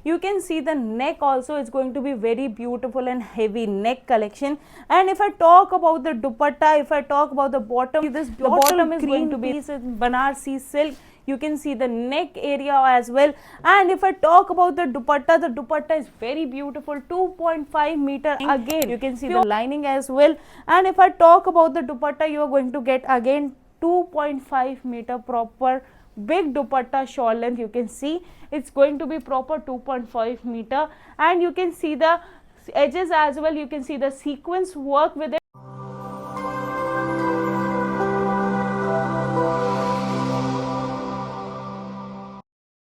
You can see the neck also is going to be very beautiful and heavy neck collection. And if I talk about the dupatta, if I talk about the bottom, the bottom is going to be Banarsi silk. You can see the neck area as well. And if I talk about the dupatta is very beautiful, 2.5 meter. Again, you can see the lining as well. And if I talk about the dupatta, you are going to get again 2.5 meter proper big dupatta shawl length. You can see it's going to be proper 2.5 meter, and you can see the edges as well. You can see the sequence work with it.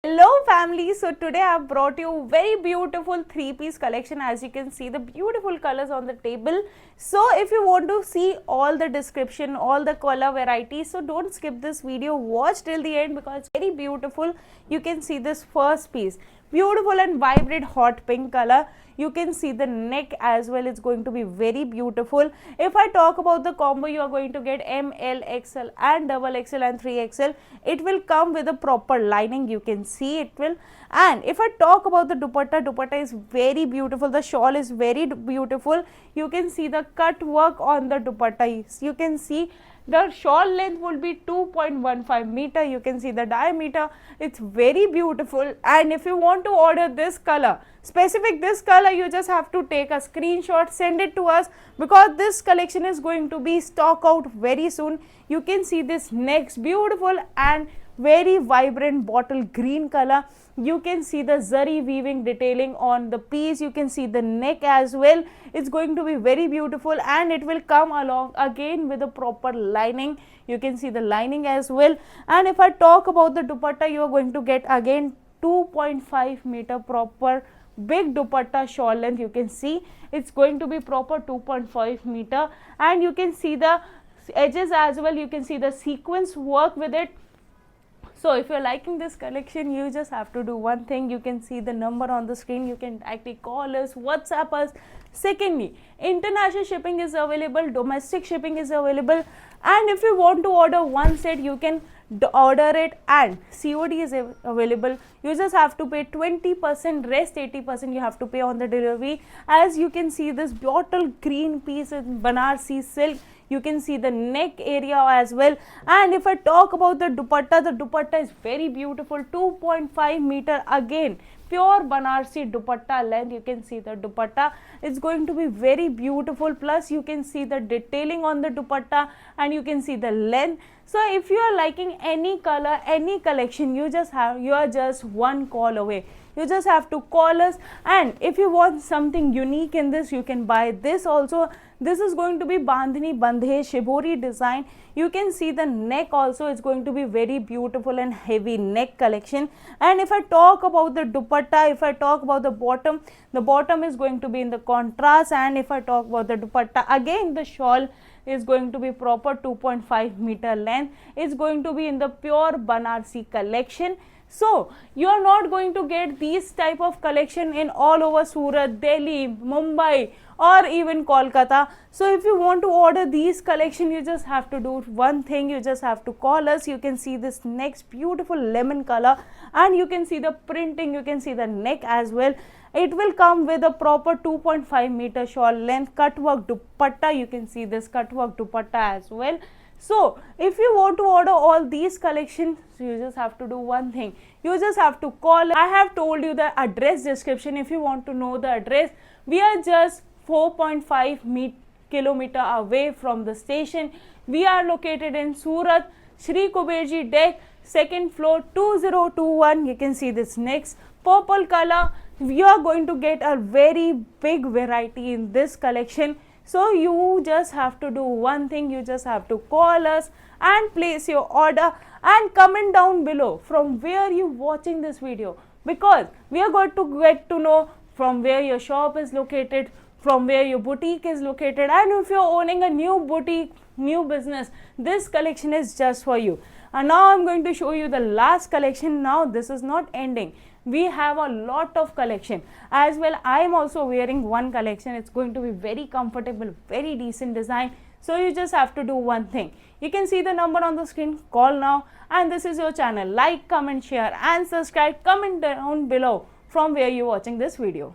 Hello family, so today I have brought you very beautiful 3-piece collection. As you can see the beautiful colors on the table. So if you want to see all the description, all the color varieties, so don't skip this video, watch till the end because it's very beautiful. You can see this first piece, beautiful and vibrant hot pink color. You can see the neck as well, it's going to be very beautiful. If I talk about the combo, you are going to get M, L, XL and XXL and 3XL. It will come with a proper lining, you can see it will. And if I talk about the dupatta is very beautiful, the shawl is very beautiful. You can see the cut work on the dupatta. You can see the shawl length will be 2.15 meter. You can see the diameter, it's very beautiful. And if you want to order this color, specific this color, you just have to take a screenshot, send it to us because this collection is going to be stock out very soon. You can see this next beautiful and very vibrant bottle green color. You can see the zari weaving detailing on the piece. You can see the neck as well. It's going to be very beautiful and it will come along again with a proper lining. You can see the lining as well. And if I talk about the dupatta, you are going to get again 2.5 meter proper big dupatta shawl length. You can see it's going to be proper 2.5 meter, and you can see the edges as well. You can see the sequence work with it. So if you're liking this collection, you just have to do one thing. You can see the number on the screen. You can directly call us, WhatsApp us. Secondly, international shipping is available, domestic shipping is available, and if you want to order one set, you can order it, and COD is available. You just have to pay 20%, rest 80% you have to pay on the delivery. As you can see this bottle green piece in Banarsi silk. You can see the neck area as well. And if I talk about the dupatta is very beautiful, 2.5 meter, again pure Banarsi dupatta length. You can see the dupatta, it's going to be very beautiful, plus you can see the detailing on the dupatta and you can see the length. So if you are liking any color, any collection, you are just one call away. You just have to call us, and if you want something unique in this, you can buy this also. This is going to be Bandini Bandhe Shabori design. You can see the neck also, it's going to be very beautiful and heavy neck collection. And if I talk about the dupatta, if I talk about the bottom is going to be in the contrast. And if I talk about the dupatta, again the shawl is going to be proper 2.5 meter length. It's going to be in the pure Banarsi collection. So you are not going to get these type of collection in all over Surat, Delhi, Mumbai or even Kolkata. So if you want to order these collection, you just have to do one thing. You just have to call us. You can see this next beautiful lemon color, and you can see the printing. You can see the neck as well. It will come with a proper 2.5 meter shawl length cut work dupatta. You can see this cut work dupatta as well. So if you want to order all these collections, you just have to do one thing. You just have to call. I have told you the address description. If you want to know the address, we are just 4.5 kilometer away from the station. We are located in Surat, Shree Kuberji deck, second floor, 2021. You can see this next purple color. You are going to get a very big variety in this collection. So you just have to do one thing. You just have to call us and place your order and comment down below from where you watching this video, because we are going to get to know from where your shop is located, from where your boutique is located, and if you're owning a new boutique, new business, this collection is just for you. And now I'm going to show you the last collection. Now this is not ending. We have a lot of collection as well. I am also wearing one collection. It's going to be very comfortable, very decent design. So you just have to do one thing. You can see the number on the screen. Call now, and this is your channel. Like, comment, share and subscribe. Comment down below from where you're watching this video.